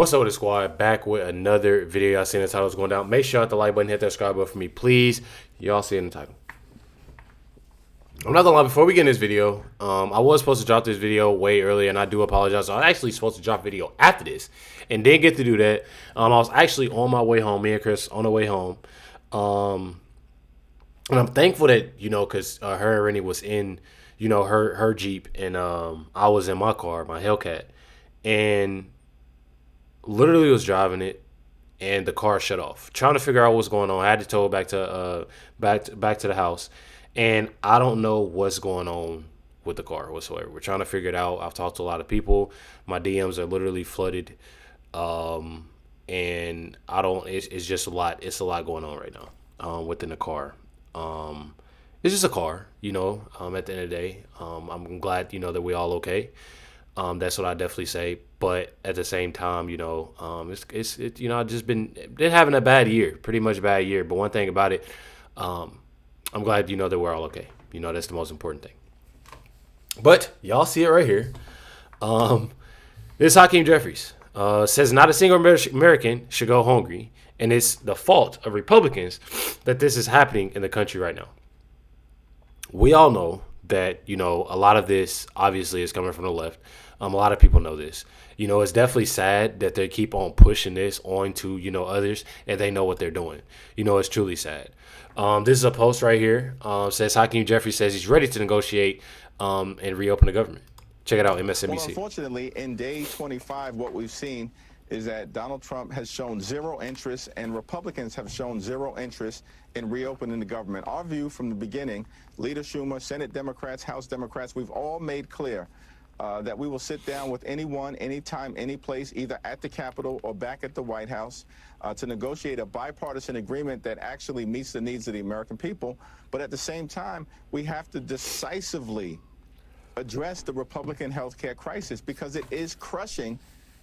What's up with the squad? Back with another video. Y'all seen the title's going down. Make sure you hit the like button, hit that subscribe button for me, please. Y'all see it in the title. I'm not gonna lie, before we get in this video, I was supposed to drop this video way earlier, and I do apologize. I was actually supposed to drop a video after this, and didn't get to do that. I was actually on my way home, me and Chris on the way home. And I'm thankful that, because her and Rennie was in, her Jeep, and I was in my car, my Hellcat, and literally was driving it, and the car shut off. Trying to figure out what's going on. I had to tow it back to the house, and I don't know what's going on with the car whatsoever. We're trying to figure it out. I've talked to a lot of people. My DMs are literally flooded, and I don't. It's just a lot. It's a lot going on right now within the car. It's just a car, at the end of the day. I'm glad, that we all okay. That's what I definitely say. But at the same time, it's I've just been having a bad year, pretty much a bad year. But one thing about it, I'm glad, that we're all okay. That's the most important thing. But y'all see it right here. This is Hakeem Jeffries. Says not a single American should go hungry. And it's the fault of Republicans that this is happening in the country right now. We all know that, a lot of this obviously is coming from the left. A lot of people know this. It's definitely sad that they keep on pushing this on to, others, and they know what they're doing. It's truly sad. This is a post right here. Says Hakeem Jeffries says he's ready to negotiate and reopen the government. Check it out, MSNBC. Well, unfortunately, in day 25, what we've seen is that Donald Trump has shown zero interest and Republicans have shown zero interest in reopening the government. Our view from the beginning, Leader Schumer, Senate Democrats, House Democrats, we've all made clear that we will sit down with anyone, anytime, any place, either at the Capitol or back at the White House to negotiate a bipartisan agreement that actually meets the needs of the American people. But at the same time, we have to decisively address the Republican health care crisis because it is crushing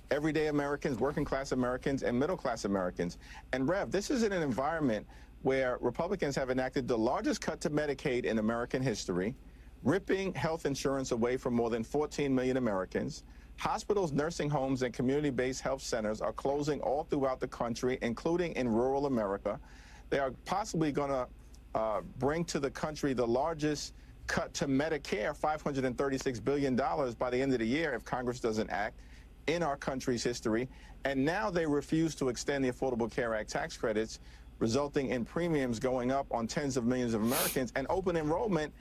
everyday Americans, working class Americans, and middle class Americans. And Rev, this is in an environment where Republicans have enacted the largest cut to Medicaid in American history, ripping health insurance away from more than 14 million Americans. Hospitals, nursing homes, and community-based health centers are closing all throughout the country, including in rural America. They are possibly going to bring to the country the largest cut to Medicare, $536 billion by the end of the year if Congress doesn't act, in our country's history. And now they refuse to extend the Affordable Care Act tax credits, resulting in premiums going up on tens of millions of Americans. And open enrollment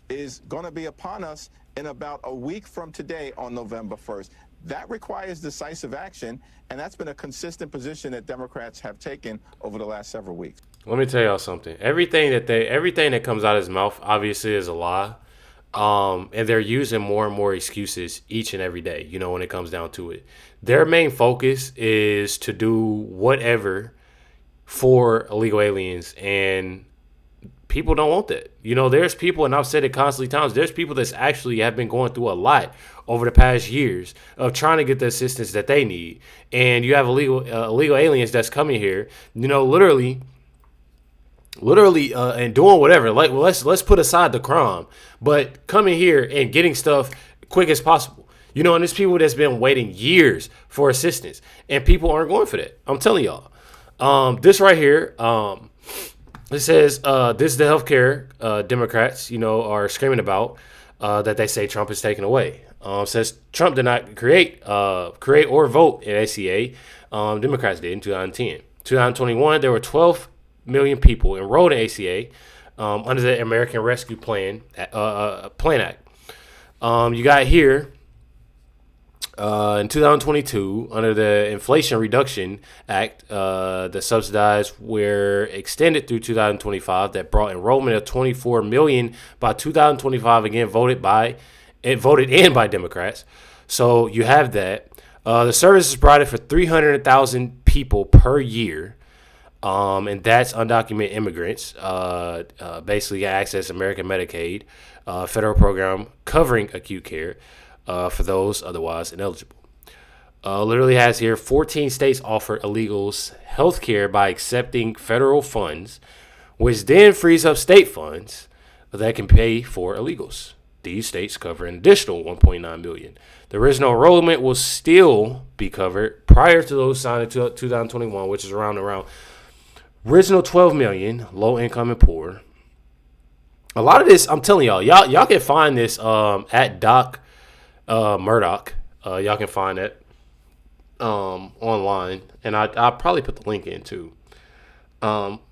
is going to be upon us in about a week from today on November 1st. That requires decisive action, and that's been a consistent position that Democrats have taken over the last several weeks. Let me tell y'all something. Everything that comes out of his mouth obviously is a lie. And they're using more and more excuses each and every day, when it comes down to it. Their main focus is to do whatever for illegal aliens, and people don't want that. There's people, and I've said it constantly times, there's people that's actually have been going through a lot over the past years of trying to get the assistance that they need. And you have illegal aliens that's coming here, literally and doing whatever. Like, well, let's put aside the crime, but coming here and getting stuff quick as possible. And there's people that's been waiting years for assistance, and people aren't going for that. I'm telling y'all. This right here, it says this is the healthcare Democrats, are screaming about that they say Trump is taking away. Says Trump did not create or vote in ACA. Democrats did in 2010. 2021, there were 12 million people enrolled in ACA under the American Rescue Plan Act. You got here in 2022 under the Inflation Reduction Act, the subsidies were extended through 2025. That brought enrollment of 24 million by 2025. Again, voted in by Democrats. So you have that. The service is provided for 300,000 people per year. And that's undocumented immigrants, basically access American Medicaid, federal program covering acute care for those otherwise ineligible. Literally has here 14 states offer illegals health care by accepting federal funds, which then frees up state funds that can pay for illegals. these states cover an additional 1.9 million. The original enrollment will still be covered prior to those signed in 2021, which is around original 12 million low income and poor. A lot of this, I'm telling y'all can find this at Doc Murdoch. Y'all can find it online, and I'll probably put the link in too.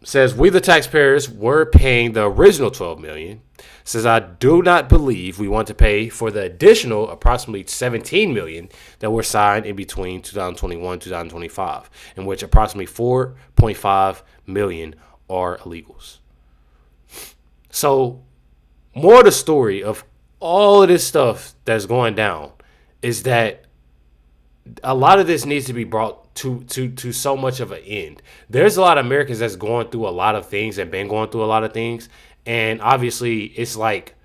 Says we the taxpayers were paying the original 12 million. Says I do not believe we want to pay for the additional approximately 17 million that were signed in between 2021 and 2025, in which approximately 4.5 million are illegals. So, more of the story of all of this stuff that's going down is that a lot of this needs to be brought to so much of an end. There's a lot of Americans that's going through a lot of things and been going through a lot of things. And obviously, it's like,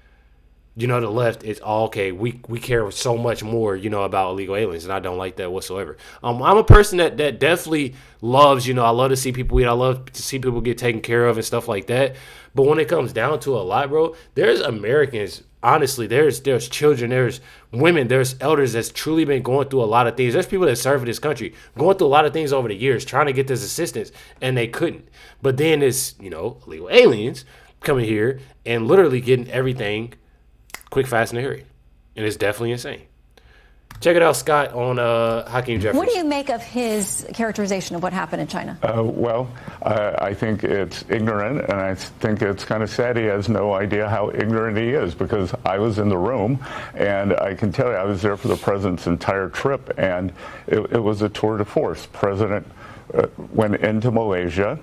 the left is all okay. We care so much more, about illegal aliens, and I don't like that whatsoever. I'm a person that definitely loves, I love to see people eat. I love to see people get taken care of and stuff like that. But when it comes down to a lot, bro, there's Americans. Honestly, there's children, there's women, there's elders that's truly been going through a lot of things. There's people that serve in this country going through a lot of things over the years, trying to get this assistance, and they couldn't. But then there's, illegal aliens coming here and literally getting everything quick, fast, and in a hurry. And it's definitely insane. Check it out, Scott, on Hakeem Jeffries. What do you make of his characterization of what happened in China? I think it's ignorant, and I think it's kind of sad he has no idea how ignorant he is, because I was in the room, and I can tell you I was there for the president's entire trip, and it was a tour de force. President went into Malaysia,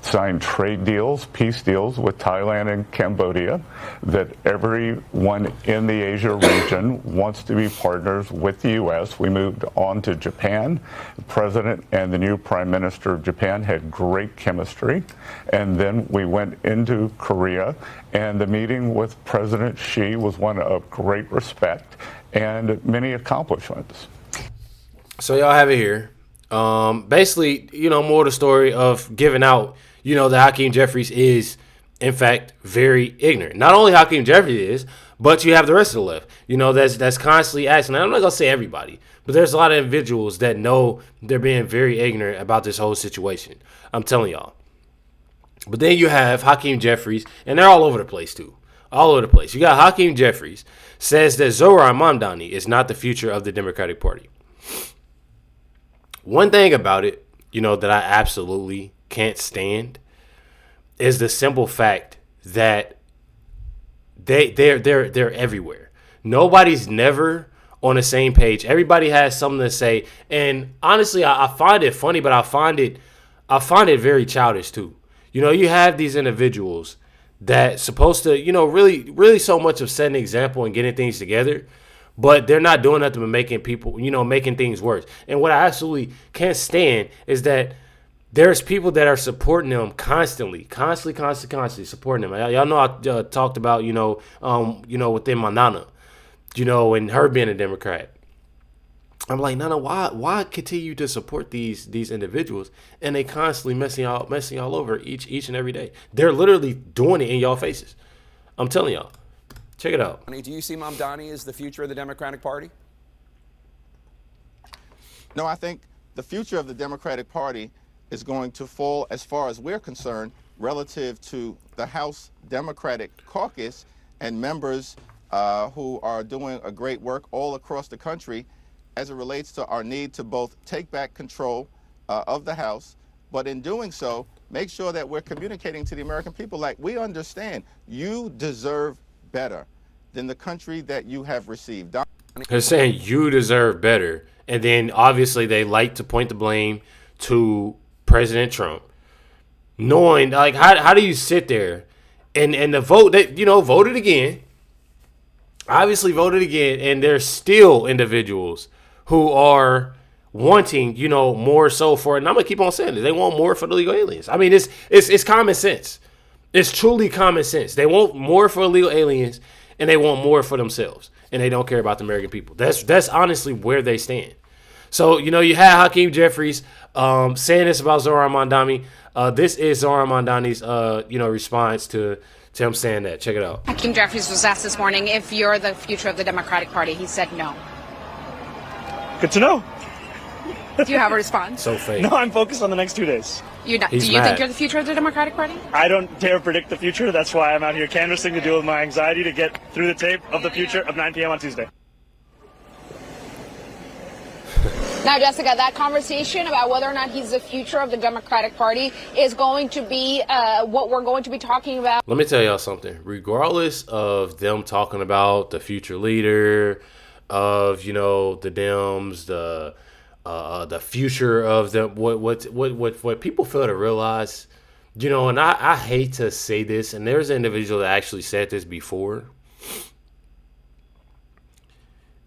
signed trade deals, peace deals with Thailand and Cambodia, that everyone in the Asia region wants to be partners with the U.S. We moved on to Japan. The president and the new prime minister of Japan had great chemistry. And then we went into Korea, and the meeting with President Xi was one of great respect and many accomplishments. So y'all have it here. Basically, more of the story of giving out, that Hakeem Jeffries is, in fact, very ignorant. Not only Hakeem Jeffries is, but you have the rest of the left, that's constantly asking. I'm not going to say everybody, but there's a lot of individuals that know they're being very ignorant about this whole situation. I'm telling y'all. But then you have Hakeem Jeffries, and they're all over the place, too. All over the place. You got Hakeem Jeffries says that Zohran Mamdani is not the future of the Democratic Party. One thing about it, that I absolutely can't stand is the simple fact that they're everywhere. Nobody's never on the same page. Everybody has something to say, and honestly, I find it funny, but I find it very childish too. You have these individuals that supposed to, really so much of setting an example and getting things together. But they're not doing nothing but making people, making things worse. And what I absolutely can't stand is that there's people that are supporting them constantly supporting them. Y'all know I talked about, within my Nana, and her being a Democrat. I'm like, Nana, why continue to support these individuals? And they constantly messing y'all over each and every day. They're literally doing it in y'all faces. I'm telling y'all. Check it out. Do you see Mamdani as the future of the Democratic Party? No, I think the future of the Democratic Party is going to fall, as far as we're concerned, relative to the House Democratic Caucus and members who are doing a great work all across the country as it relates to our need to both take back control of the House, but in doing so, make sure that we're communicating to the American people like, we understand you deserve better than the country that you have received. They're saying you deserve better. And then obviously they like to point the blame to President Trump. Knowing, like, how do you sit there and the vote that, voted again, obviously voted again, and there's still individuals who are wanting, more so for, and I'm going to keep on saying this, they want more for the illegal aliens. I mean, it's common sense. It's truly common sense. They want more for illegal aliens, and they want more for themselves, and they don't care about the American people. That's honestly where they stand. So, you had Hakeem Jeffries saying this about Zohran Mamdani. This is Zohran Mamdani's, response to to him saying that. Check it out. Hakeem Jeffries was asked this morning if you're the future of the Democratic Party. He said no. Good to know. Do you have a response? So fake. No, I'm focused on the next 2 days. Do you mad. think you're the future of the Democratic Party? I don't dare predict the future. That's why I'm out here canvassing to deal with my anxiety to get through the tape of the future of 9 p.m. on Tuesday. Now, Jessica, that conversation about whether or not he's the future of the Democratic Party is going to be what we're going to be talking about. Let me tell y'all something. Regardless of them talking about the future leader, of, you know, the Dems, the future of them, what people fail to realize, you know, and I hate to say this, and there's an individual that actually said this before.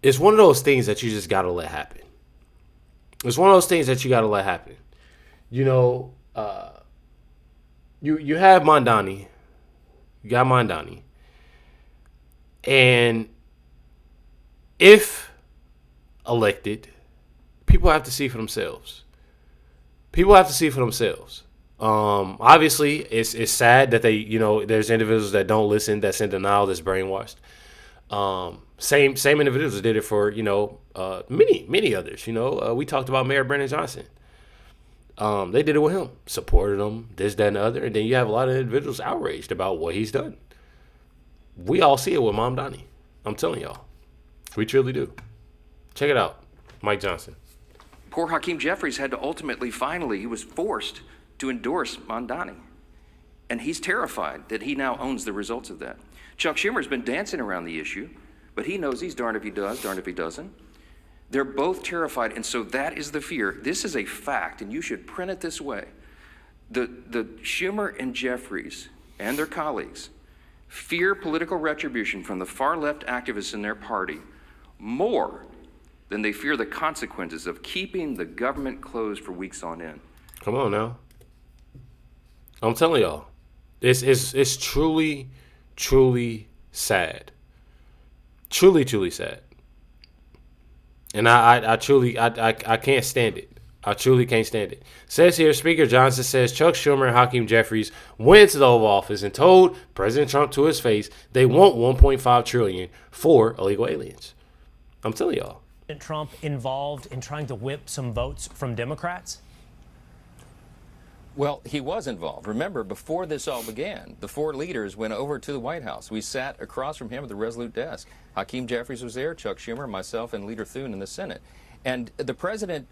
It's one of those things that you just gotta let happen. It's one of those things that you gotta let happen. You know, you have Mondani. You got Mondani. And if elected, people have to see for themselves. People have to see for themselves. Obviously, it's sad that they, you know, there's individuals that don't listen, that's in denial, that's brainwashed. Same individuals that did it for, you know, many others. You know, we talked about Mayor Brandon Johnson. They did it with him, supported him, this, that, and the other. And then you have a lot of individuals outraged about what he's done. We all see it with Mom Donnie. I'm telling y'all. We truly do. Check it out. Mike Johnson. Poor Hakeem Jeffries had to he was forced to endorse Mondani. And he's terrified that he now owns the results of that. Chuck Schumer's been dancing around the issue, but he knows he's darned if he does, darned if he doesn't. They're both terrified, and so that is the fear. This is a fact, and you should print it this way. The Schumer and Jeffries and their colleagues fear political retribution from the far-left activists in their party more than they fear the consequences of keeping the government closed for weeks on end. Come on now. I'm telling y'all. It's truly, truly sad. Truly, truly sad. And I truly can't stand it. I truly can't stand it. Says here, Speaker Johnson says Chuck Schumer and Hakeem Jeffries went to the Oval Office and told President Trump to his face they want $1.5 trillion for illegal aliens. I'm telling y'all. Trump involved in trying to whip some votes from Democrats? Well, he was involved. Remember, before this all began, the four leaders went over to the White House. We sat across from him at the Resolute desk. Hakeem Jeffries was there, Chuck Schumer, myself, and Leader Thune in the Senate. And the president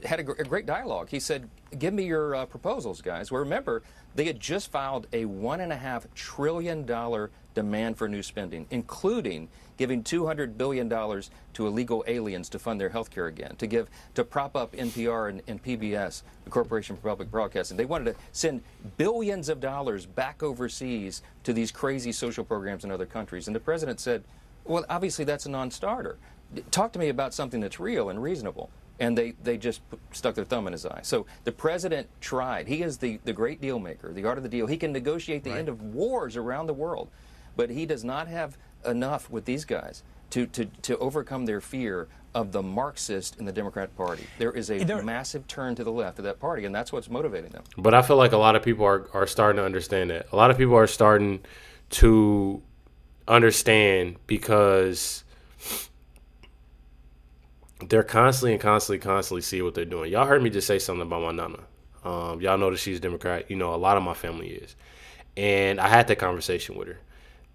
had a great dialogue. He said, give me your proposals, guys. Well, remember, they had just filed a $1.5 trillion demand for new spending, including giving $200 billion to illegal aliens to fund their health care again, to prop up NPR and PBS, the Corporation for Public Broadcasting. They wanted to send billions of dollars back overseas to these crazy social programs in other countries. And the president said, well, obviously that's a non-starter. Talk to me about something that's real and reasonable. And they just stuck their thumb in his eye. So the president tried. He is the great deal maker, the art of the deal. He can negotiate the end of wars around the world. But he does not have enough with these guys to overcome their fear of the Marxist in the Democrat Party. There is a massive turn to the left of that party, and that's what's motivating them. But I feel like a lot of people are starting to understand that. A lot of people are starting to understand because they're constantly see what they're doing. Y'all heard me just say something about my nana. Y'all know that she's a Democrat. You know, a lot of my family is. And I had that conversation with her.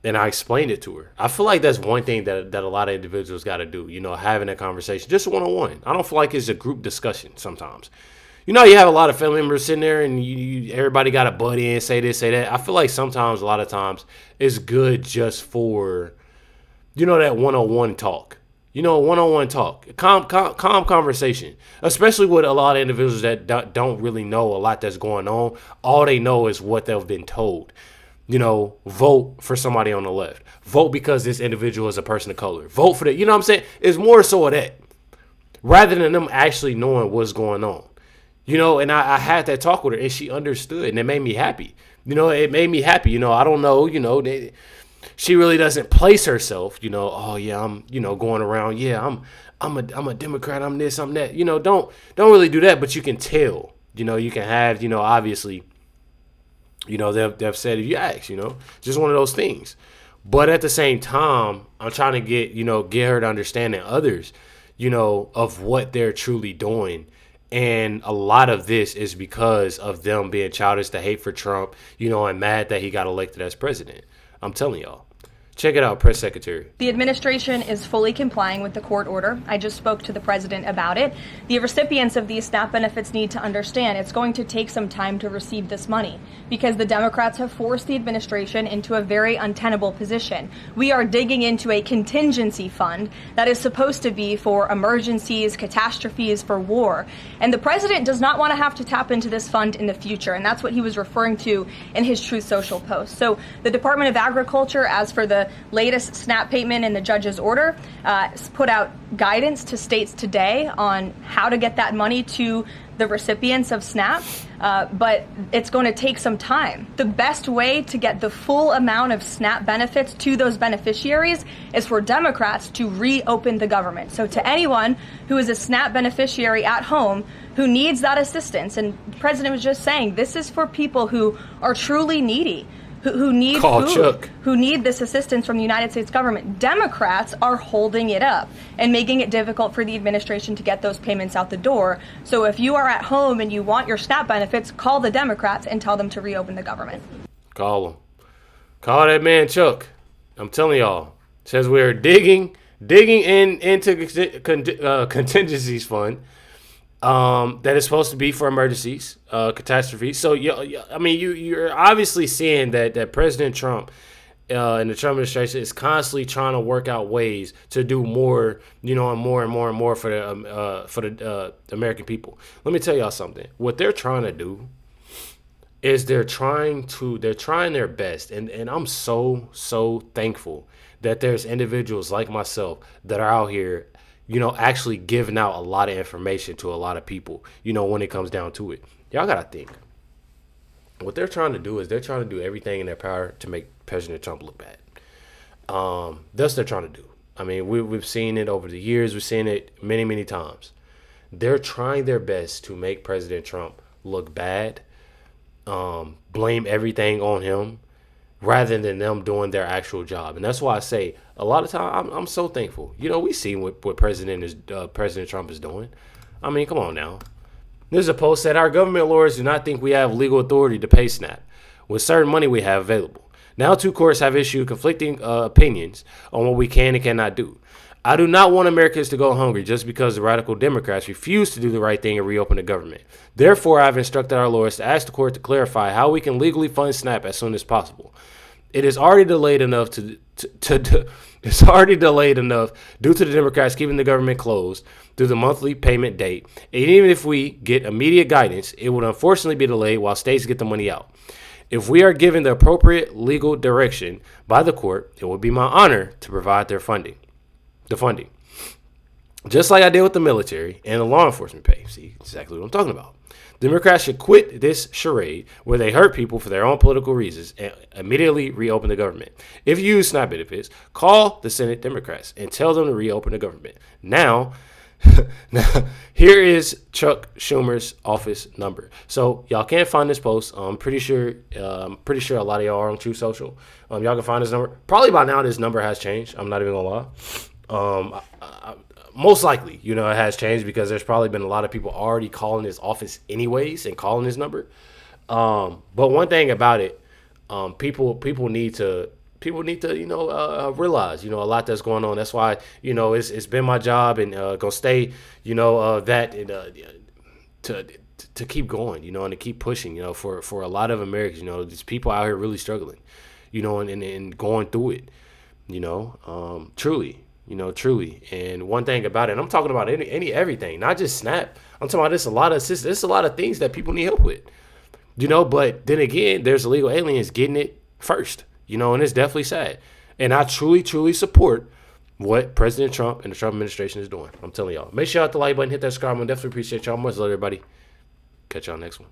And I explained it to her. I feel like that's one thing that a lot of individuals got to do, you know, having a conversation, just one-on-one. I don't feel like it's a group discussion sometimes. You know, you have a lot of family members sitting there and everybody got to butt in, say this, say that. I feel like sometimes, a lot of times, it's good just for, you know, that one-on-one talk. You know, one-on-one talk, calm conversation, especially with a lot of individuals that don't really know a lot that's going on. All they know is what they've been told. You know, vote for somebody on the left. Vote because this individual is a person of color. Vote for that. You know what I'm saying? It's more so of that rather than them actually knowing what's going on. You know, and I had that talk with her and she understood and it made me happy. You know, it made me happy. You know, I don't know, you know, she really doesn't place herself, you know, oh yeah, I'm, you know, going around, yeah, I'm a Democrat, I'm this, I'm that. You know, don't really do that, but you can tell. You know, you can have, you know, obviously You know, they've said if you ask, you know, just one of those things. But at the same time, I'm trying to get her to understand and others, you know, of what they're truly doing. And a lot of this is because of them being childish, the hate for Trump, you know, and mad that he got elected as president. I'm telling y'all. Check it out, Press Secretary. The administration is fully complying with the court order. I just spoke to the president about it. The recipients of these SNAP benefits need to understand it's going to take some time to receive this money because the Democrats have forced the administration into a very untenable position. We are digging into a contingency fund that is supposed to be for emergencies, catastrophes, for war. And the president does not want to have to tap into this fund in the future. And that's what he was referring to in his Truth Social post. So the Department of Agriculture, as for the latest SNAP payment in the judge's order, put out guidance to states today on how to get that money to the recipients of SNAP, but it's going to take some time. The best way to get the full amount of SNAP benefits to those beneficiaries is for Democrats to reopen the government. So to anyone who is a SNAP beneficiary at home who needs that assistance, and the president was just saying, this is for people who are truly needy, who need food, who need this assistance from the United States government. Democrats are holding it up and making it difficult for the administration to get those payments out the door. So if you are at home and you want your SNAP benefits, call the Democrats and tell them to reopen the government. Call him. Call that man Chuck. I'm telling y'all. Says we're digging into contingencies fund that is supposed to be for emergencies, catastrophes. So, I mean, you're obviously seeing that President Trump and the Trump administration is constantly trying to work out ways to do more, you know, and more for the American people. Let me tell y'all something. What they're trying to do is they're trying their best, and I'm so thankful that there's individuals like myself that are out here, you know, actually giving out a lot of information to a lot of people, you know, when it comes down to it. Y'all got to think. What they're trying to do is they're trying to do everything in their power to make President Trump look bad. That's what they're trying to do. I mean, we've seen it over the years. We've seen it many, many times. They're trying their best to make President Trump look bad, blame everything on him, rather than them doing their actual job. And that's why I say a lot of time I'm so thankful. You know, we see what President Trump is doing. I mean, come on now. There's a post that our government lawyers do not think we have legal authority to pay SNAP with certain money we have available. Now two courts have issued conflicting opinions on what we can and cannot do. I do not want Americans to go hungry just because the radical Democrats refuse to do the right thing and reopen the government. Therefore, I've instructed our lawyers to ask the court to clarify how we can legally fund SNAP as soon as possible. It is already delayed enough it's already delayed enough due to the Democrats keeping the government closed through the monthly payment date. And even if we get immediate guidance, it would unfortunately be delayed while states get the money out. If we are given the appropriate legal direction by the court, it would be my honor to provide the funding. Just like I did with the military and the law enforcement pay. See exactly what I'm talking about. Democrats should quit this charade where they hurt people for their own political reasons and immediately reopen the government. If you use SNAP benefits, call the Senate Democrats and tell them to reopen the government. Now, here is Chuck Schumer's office number. So y'all can't find this post. I'm pretty sure a lot of y'all are on Truth Social. Y'all can find this number. Probably by now this number has changed. I'm not even gonna lie. Most likely, you know, it has changed because there's probably been a lot of people already calling his office anyways and calling his number. But one thing about it, people need to realize, you know, a lot that's going on. That's why, you know, it's been my job and gonna stay, you know, to keep going, you know, and to keep pushing, you know, for a lot of Americans, you know, there's people out here really struggling, you know, and going through it, you know, truly. You know, truly. And one thing about it, and I'm talking about everything, not just SNAP. I'm talking about there's a lot of things that people need help with. You know, but then again, there's illegal aliens getting it first. You know, and it's definitely sad. And I truly support what President Trump and the Trump administration is doing. I'm telling y'all. Make sure you hit the like button, hit that subscribe button. Definitely appreciate y'all. Much love, everybody. Catch y'all next one.